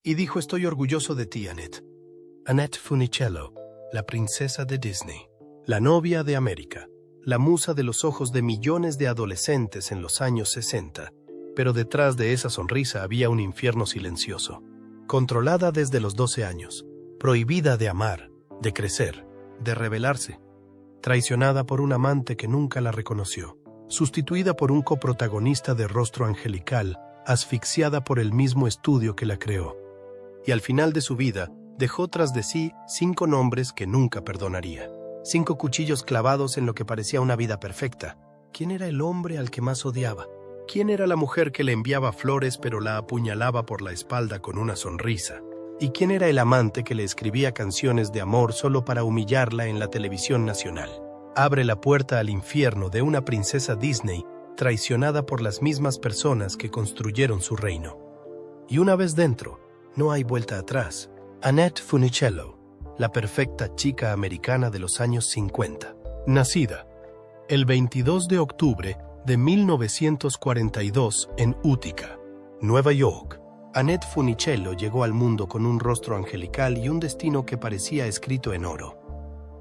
y dijo: «Estoy orgulloso de ti, Annette». Annette Funicello, la princesa de Disney, la novia de América, la musa de los ojos de millones de adolescentes en los años 60. Pero detrás de esa sonrisa había un infierno silencioso. Controlada desde los 12 años, prohibida de amar, de crecer, de rebelarse, traicionada por un amante que nunca la reconoció, sustituida por un coprotagonista de rostro angelical, asfixiada por el mismo estudio que la creó. Y al final de su vida, dejó tras de sí 5 nombres que nunca perdonaría. 5 cuchillos clavados en lo que parecía una vida perfecta. ¿Quién era el hombre al que más odiaba? ¿Quién era la mujer que le enviaba flores pero la apuñalaba por la espalda con una sonrisa? ¿Y quién era el amante que le escribía canciones de amor solo para humillarla en la televisión nacional? Abre la puerta al infierno de una princesa Disney traicionada por las mismas personas que construyeron su reino. Y una vez dentro, no hay vuelta atrás. Annette Funicello, la perfecta chica americana de los años 50. Nacida el 22 de octubre de 1942 en Utica, Nueva York, Annette Funicello llegó al mundo con un rostro angelical y un destino que parecía escrito en oro.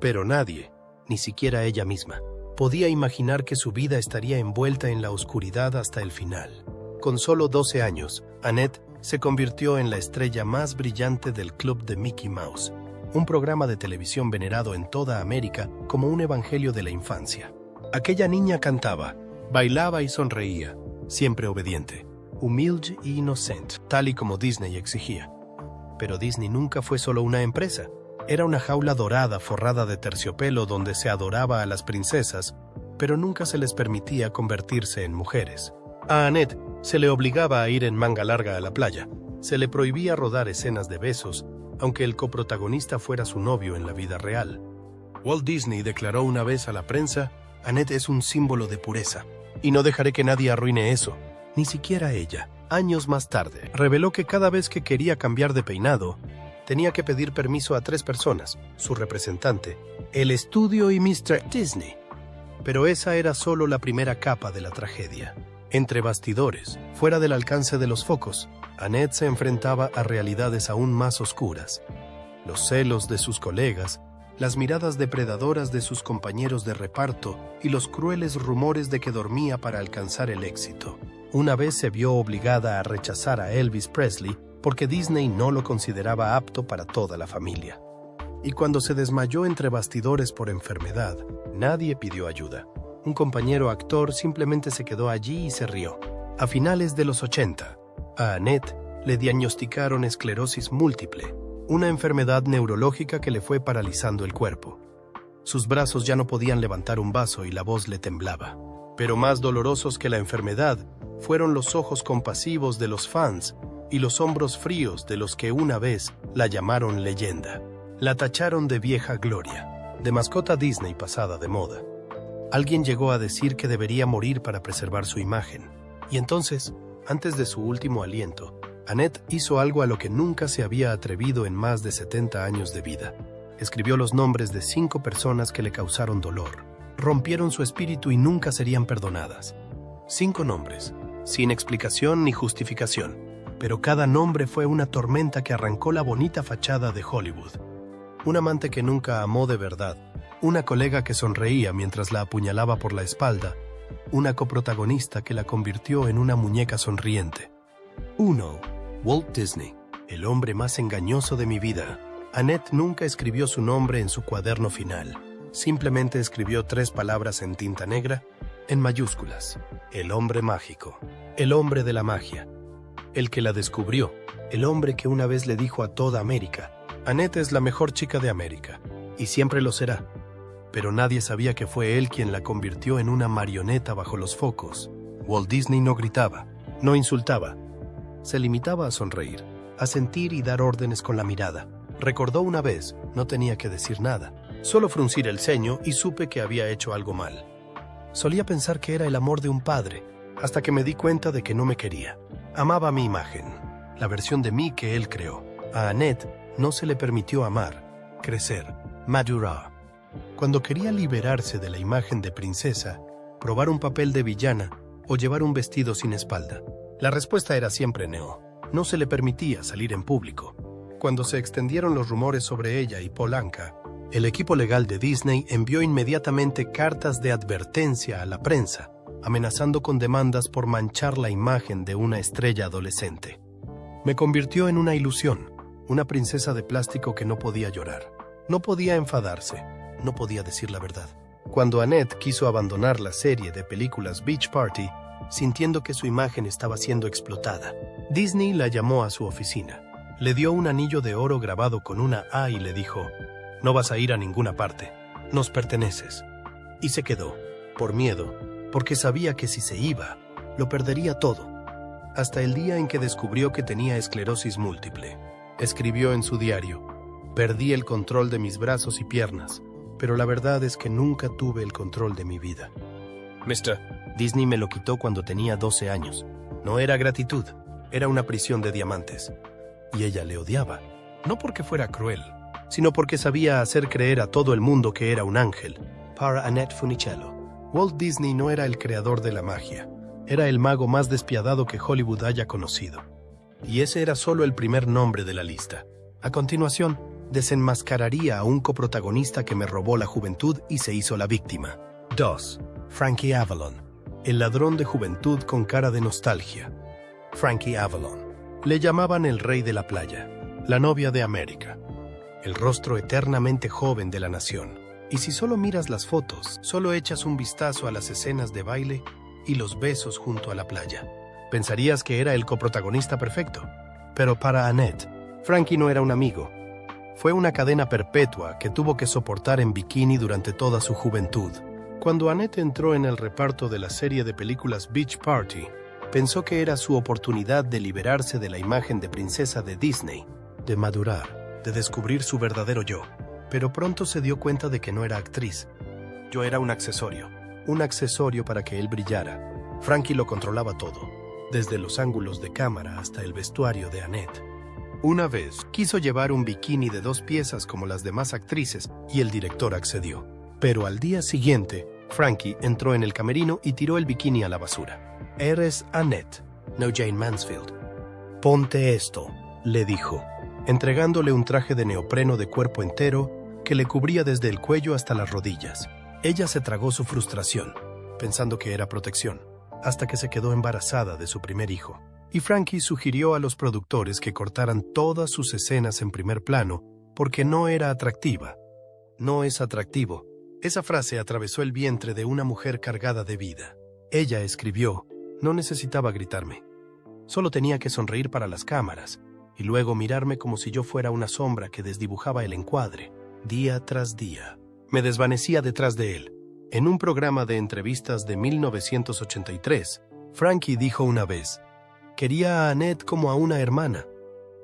Pero nadie, ni siquiera ella misma, podía imaginar que su vida estaría envuelta en la oscuridad hasta el final. Con solo 12 años, Annette se convirtió en la estrella más brillante del Club de Mickey Mouse, un programa de televisión venerado en toda América como un evangelio de la infancia. Aquella niña cantaba, bailaba y sonreía, siempre obediente, humilde e inocente, tal y como Disney exigía. Pero Disney nunca fue solo una empresa. Era una jaula dorada forrada de terciopelo donde se adoraba a las princesas, pero nunca se les permitía convertirse en mujeres. A Annette se le obligaba a ir en manga larga a la playa. Se le prohibía rodar escenas de besos, aunque el coprotagonista fuera su novio en la vida real. Walt Disney declaró una vez a la prensa: «Annette es un símbolo de pureza, y no dejaré que nadie arruine eso, ni siquiera ella». Años más tarde, reveló que cada vez que quería cambiar de peinado, tenía que pedir permiso a 3 personas, su representante, el estudio y Mr. Disney. Pero esa era solo la primera capa de la tragedia. Entre bastidores, fuera del alcance de los focos, Annette se enfrentaba a realidades aún más oscuras. Los celos de sus colegas, las miradas depredadoras de sus compañeros de reparto y los crueles rumores de que dormía para alcanzar el éxito. Una vez se vio obligada a rechazar a Elvis Presley porque Disney no lo consideraba apto para toda la familia. Y cuando se desmayó entre bastidores por enfermedad, nadie pidió ayuda. Un compañero actor simplemente se quedó allí y se rió. A finales de los 80, a Annette le diagnosticaron esclerosis múltiple, una enfermedad neurológica que le fue paralizando el cuerpo. Sus brazos ya no podían levantar un vaso y la voz le temblaba. Pero más dolorosos que la enfermedad fueron los ojos compasivos de los fans y los hombros fríos de los que una vez la llamaron leyenda. La tacharon de vieja gloria, de mascota Disney pasada de moda. Alguien llegó a decir que debería morir para preservar su imagen. Y entonces, antes de su último aliento, Annette hizo algo a lo que nunca se había atrevido en más de 70 años de vida. Escribió los nombres de 5 personas que le causaron dolor. Rompieron su espíritu y nunca serían perdonadas. 5 nombres, sin explicación ni justificación. Pero cada nombre fue una tormenta que arrancó la bonita fachada de Hollywood. Un amante que nunca amó de verdad. Una colega que sonreía mientras la apuñalaba por la espalda. Una coprotagonista que la convirtió en una muñeca sonriente. 1. Walt Disney, el hombre más engañoso de mi vida. Annette nunca escribió su nombre en su cuaderno final. Simplemente escribió 3 palabras en tinta negra, en mayúsculas. El hombre mágico. El hombre de la magia. El que la descubrió. El hombre que una vez le dijo a toda América: «Annette es la mejor chica de América, y siempre lo será». Pero nadie sabía que fue él quien la convirtió en una marioneta bajo los focos. Walt Disney no gritaba, no insultaba. Se limitaba a sonreír, a sentir y dar órdenes con la mirada. Recordó una vez, no tenía que decir nada, solo fruncir el ceño y supe que había hecho algo mal. Solía pensar que era el amor de un padre, hasta que me di cuenta de que no me quería. Amaba mi imagen, la versión de mí que él creó. A Annette no se le permitió amar, crecer, madurar. Cuando quería liberarse de la imagen de princesa, probar un papel de villana o llevar un vestido sin espalda, la respuesta era siempre no. No se le permitía salir en público. Cuando se extendieron los rumores sobre ella y Paul Anka, el equipo legal de Disney envió inmediatamente cartas de advertencia a la prensa, amenazando con demandas por manchar la imagen de una estrella adolescente. Me convirtió en una ilusión, una princesa de plástico que no podía llorar, no podía enfadarse, no podía decir la verdad. Cuando Annette quiso abandonar la serie de películas Beach Party, sintiendo que su imagen estaba siendo explotada, Disney la llamó a su oficina. Le dio un anillo de oro grabado con una A y le dijo: «No vas a ir a ninguna parte, nos perteneces». Y se quedó, por miedo, porque sabía que si se iba, lo perdería todo. Hasta el día en que descubrió que tenía esclerosis múltiple. Escribió en su diario: «Perdí el control de mis brazos y piernas, pero la verdad es que nunca tuve el control de mi vida. Disney me lo quitó cuando tenía 12 años. No era gratitud, era una prisión de diamantes. Y ella le odiaba, no porque fuera cruel, sino porque sabía hacer creer a todo el mundo que era un ángel». Para Annette Funicello, Walt Disney no era el creador de la magia, era el mago más despiadado que Hollywood haya conocido. Y ese era solo el primer nombre de la lista. A continuación, desenmascararía a un coprotagonista que me robó la juventud y se hizo la víctima. 2. Frankie Avalon, el ladrón de juventud con cara de nostalgia. Frankie Avalon. Le llamaban el rey de la playa, la novia de América, el rostro eternamente joven de la nación. Y si solo miras las fotos, solo echas un vistazo a las escenas de baile y los besos junto a la playa, pensarías que era el coprotagonista perfecto. Pero para Annette, Frankie no era un amigo. Fue una cadena perpetua que tuvo que soportar en bikini durante toda su juventud. Cuando Annette entró en el reparto de la serie de películas Beach Party, pensó que era su oportunidad de liberarse de la imagen de princesa de Disney, de madurar, de descubrir su verdadero yo. Pero pronto se dio cuenta de que no era actriz. Yo era un accesorio para que él brillara. Frankie lo controlaba todo, desde los ángulos de cámara hasta el vestuario de Annette. Una vez quiso llevar un bikini de 2 piezas como las demás actrices y el director accedió. Pero al día siguiente, Frankie entró en el camerino y tiró el bikini a la basura. «Eres Annette, no Jane Mansfield. Ponte esto», le dijo, entregándole un traje de neopreno de cuerpo entero que le cubría desde el cuello hasta las rodillas. Ella se tragó su frustración, pensando que era protección, hasta que se quedó embarazada de su primer hijo. Y Frankie sugirió a los productores que cortaran todas sus escenas en primer plano porque no era atractiva. «No es atractivo». Esa frase atravesó el vientre de una mujer cargada de vida. Ella escribió: «No necesitaba gritarme. Solo tenía que sonreír para las cámaras y luego mirarme como si yo fuera una sombra que desdibujaba el encuadre. Día tras día, me desvanecía detrás de él». En un programa de entrevistas de 1983, Frankie dijo una vez: «Quería a Annette como a una hermana».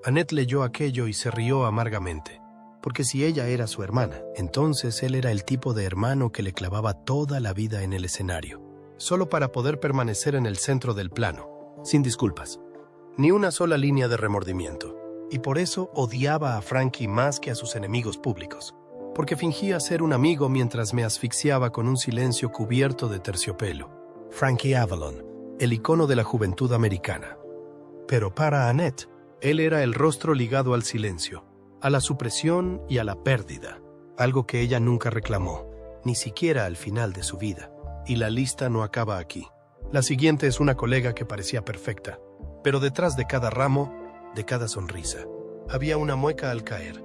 Annette leyó aquello y se rió amargamente, porque si ella era su hermana, entonces él era el tipo de hermano que le clavaba toda la vida en el escenario, solo para poder permanecer en el centro del plano, sin disculpas, ni una sola línea de remordimiento. Y por eso odiaba a Frankie más que a sus enemigos públicos, porque fingía ser un amigo mientras me asfixiaba con un silencio cubierto de terciopelo. Frankie Avalon, el icono de la juventud americana. Pero para Annette, él era el rostro ligado al silencio, a la supresión y a la pérdida, algo que ella nunca reclamó, ni siquiera al final de su vida. Y la lista no acaba aquí. La siguiente es una colega que parecía perfecta, pero detrás de cada ramo, de cada sonrisa, había una mueca al caer.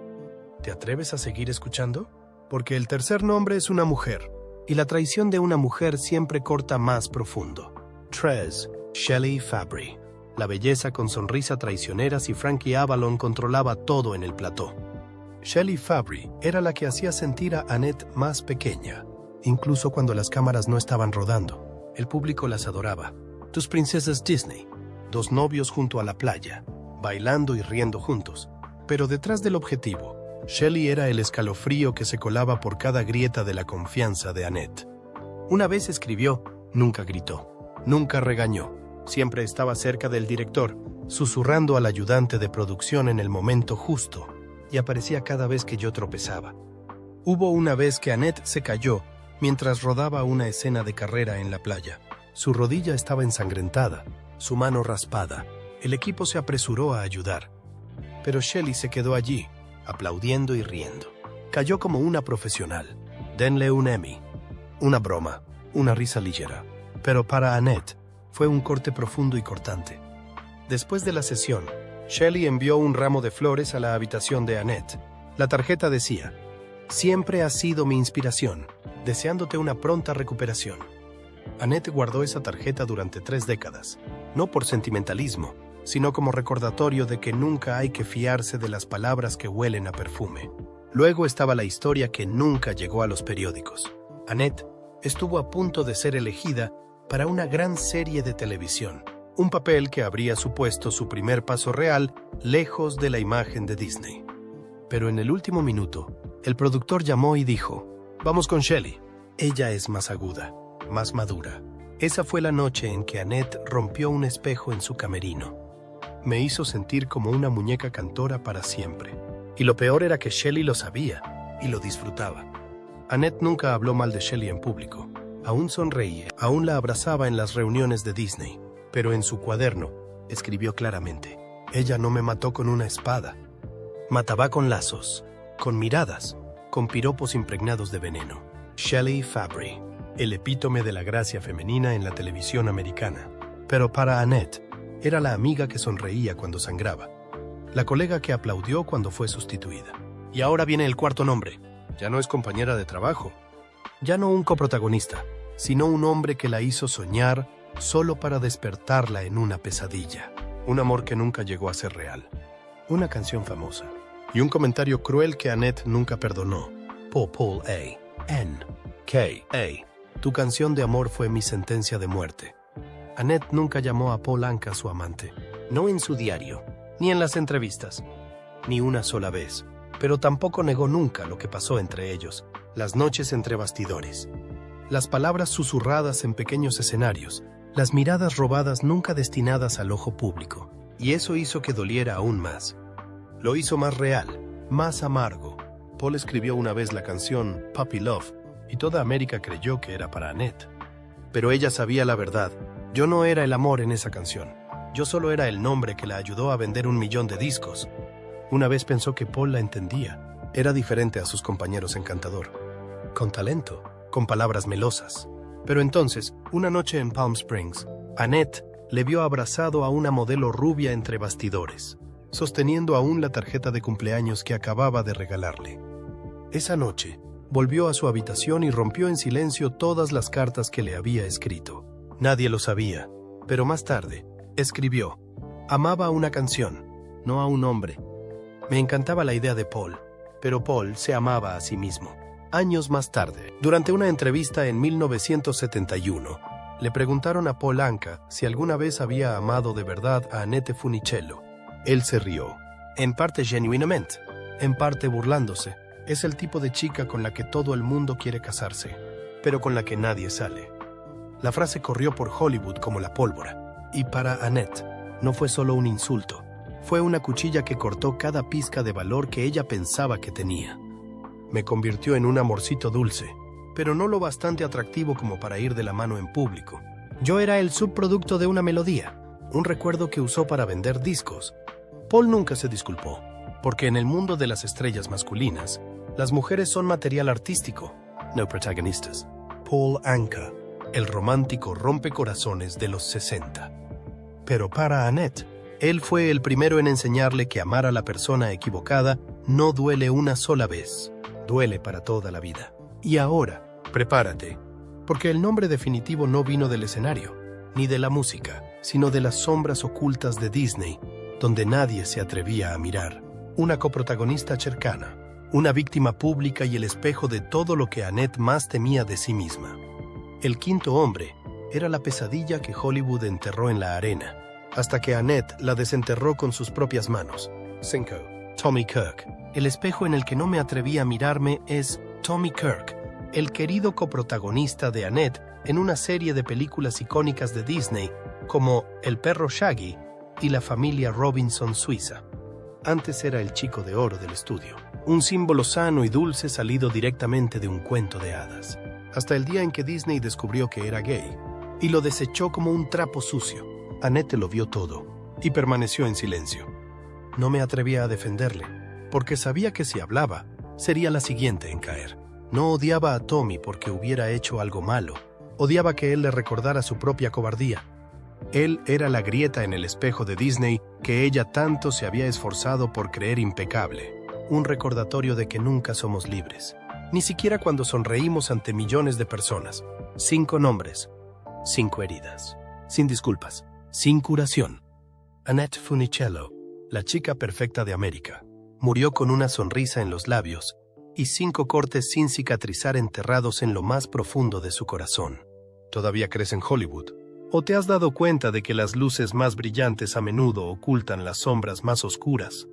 ¿Te atreves a seguir escuchando? Porque el tercer nombre es una mujer, y la traición de una mujer siempre corta más profundo. Trez Shelley Fabares. La belleza con sonrisa traicionera si Frankie Avalon controlaba todo en el plató. Shelley Fabares era la que hacía sentir a Annette más pequeña, incluso cuando las cámaras no estaban rodando. El público las adoraba. Tus princesas Disney, 2 novios junto a la playa, bailando y riendo juntos. Pero detrás del objetivo, Shelley era el escalofrío que se colaba por cada grieta de la confianza de Annette. Una vez escribió: «Nunca gritó, nunca regañó. Siempre estaba cerca del director, susurrando al ayudante de producción en el momento justo, y aparecía cada vez que yo tropezaba». Hubo una vez que Annette se cayó mientras rodaba una escena de carrera en la playa. Su rodilla estaba ensangrentada, su mano raspada. El equipo se apresuró a ayudar, pero Shelley se quedó allí, aplaudiendo y riendo. Cayó como una profesional. Denle un Emmy. Una broma, una risa ligera. Pero para Annette fue un corte profundo y cortante. Después de la sesión, Shelley envió un ramo de flores a la habitación de Annette. La tarjeta decía: «Siempre has sido mi inspiración, deseándote una pronta recuperación». Annette guardó esa tarjeta durante 3 décadas, no por sentimentalismo, sino como recordatorio de que nunca hay que fiarse de las palabras que huelen a perfume. Luego estaba la historia que nunca llegó a los periódicos. Annette estuvo a punto de ser elegida para una gran serie de televisión, un papel que habría supuesto su primer paso real lejos de la imagen de Disney. Pero en el último minuto, el productor llamó y dijo: «Vamos con Shelley. Ella es más aguda, más madura». Esa fue la noche en que Annette rompió un espejo en su camerino. Me hizo sentir como una muñeca cantora para siempre. Y lo peor era que Shelley lo sabía y lo disfrutaba. Annette nunca habló mal de Shelley en público. Aún sonreía, aún la abrazaba en las reuniones de Disney. Pero en su cuaderno escribió claramente: «Ella no me mató con una espada. Mataba con lazos, con miradas, con piropos impregnados de veneno». Shelley Fabares, el epítome de la gracia femenina en la televisión americana. Pero para Annette, era la amiga que sonreía cuando sangraba, la colega que aplaudió cuando fue sustituida. Y ahora viene el cuarto nombre. Ya no es compañera de trabajo, ya no un coprotagonista, sino un hombre que la hizo soñar solo para despertarla en una pesadilla. Un amor que nunca llegó a ser real. Una canción famosa. Y un comentario cruel que Annette nunca perdonó. Paul A. N. K. A. Tu canción de amor fue mi sentencia de muerte. Annette nunca llamó a Paul Anka su amante. No en su diario, ni en las entrevistas, ni una sola vez. Pero tampoco negó nunca lo que pasó entre ellos, las noches entre bastidores. Las palabras susurradas en pequeños escenarios, las miradas robadas nunca destinadas al ojo público. Y eso hizo que doliera aún más. Lo hizo más real, más amargo. Paul escribió una vez la canción Puppy Love, y toda América creyó que era para Annette. Pero ella sabía la verdad. Yo no era el amor en esa canción. Yo solo era el nombre que la ayudó a vender 1 millón de discos. Una vez pensó que Paul la entendía. Era diferente a sus compañeros encantador. Con talento, con palabras melosas. Pero entonces, una noche en Palm Springs, Annette le vio abrazado a una modelo rubia entre bastidores, sosteniendo aún la tarjeta de cumpleaños que acababa de regalarle. Esa noche, volvió a su habitación y rompió en silencio todas las cartas que le había escrito. Nadie lo sabía, pero más tarde, escribió: «Amaba una canción, no a un hombre. Me encantaba la idea de Paul, pero Paul se amaba a sí mismo». Años más tarde, durante una entrevista en 1971, le preguntaron a Paul Anka si alguna vez había amado de verdad a Annette Funicello. Él se rió, en parte genuinamente, en parte burlándose. Es el tipo de chica con la que todo el mundo quiere casarse, pero con la que nadie sale. La frase corrió por Hollywood como la pólvora. Y para Annette, no fue solo un insulto. Fue una cuchilla que cortó cada pizca de valor que ella pensaba que tenía. Me convirtió en un amorcito dulce, pero no lo bastante atractivo como para ir de la mano en público. Yo era el subproducto de una melodía, un recuerdo que usó para vender discos. Paul nunca se disculpó, porque en el mundo de las estrellas masculinas, las mujeres son material artístico, no protagonistas. Paul Anka, el romántico rompecorazones de los 60. Pero para Annette, él fue el primero en enseñarle que amar a la persona equivocada no duele una sola vez, duele para toda la vida. Y ahora, prepárate, porque el nombre definitivo no vino del escenario, ni de la música, sino de las sombras ocultas de Disney, donde nadie se atrevía a mirar. Una coprotagonista cercana, una víctima pública y el espejo de todo lo que Annette más temía de sí misma. El quinto hombre era la pesadilla que Hollywood enterró en la arena, hasta que Annette la desenterró con sus propias manos. 5. Tommy Kirk. El espejo en el que no me atreví a mirarme es Tommy Kirk, el querido coprotagonista de Annette en una serie de películas icónicas de Disney como El perro Shaggy y La familia Robinson suiza. Antes era el chico de oro del estudio, un símbolo sano y dulce salido directamente de un cuento de hadas, hasta el día en que Disney descubrió que era gay y lo desechó como un trapo sucio. Annette lo vio todo, y permaneció en silencio. No me atrevía a defenderle, porque sabía que si hablaba, sería la siguiente en caer. No odiaba a Tommy porque hubiera hecho algo malo. Odiaba que él le recordara su propia cobardía. Él era la grieta en el espejo de Disney que ella tanto se había esforzado por creer impecable. Un recordatorio de que nunca somos libres. Ni siquiera cuando sonreímos ante millones de personas. 5 nombres, 5 heridas, sin disculpas, sin curación. Annette Funicello, la chica perfecta de América, murió con una sonrisa en los labios y 5 cortes sin cicatrizar enterrados en lo más profundo de su corazón. ¿Todavía crees en Hollywood? ¿O te has dado cuenta de que las luces más brillantes a menudo ocultan las sombras más oscuras?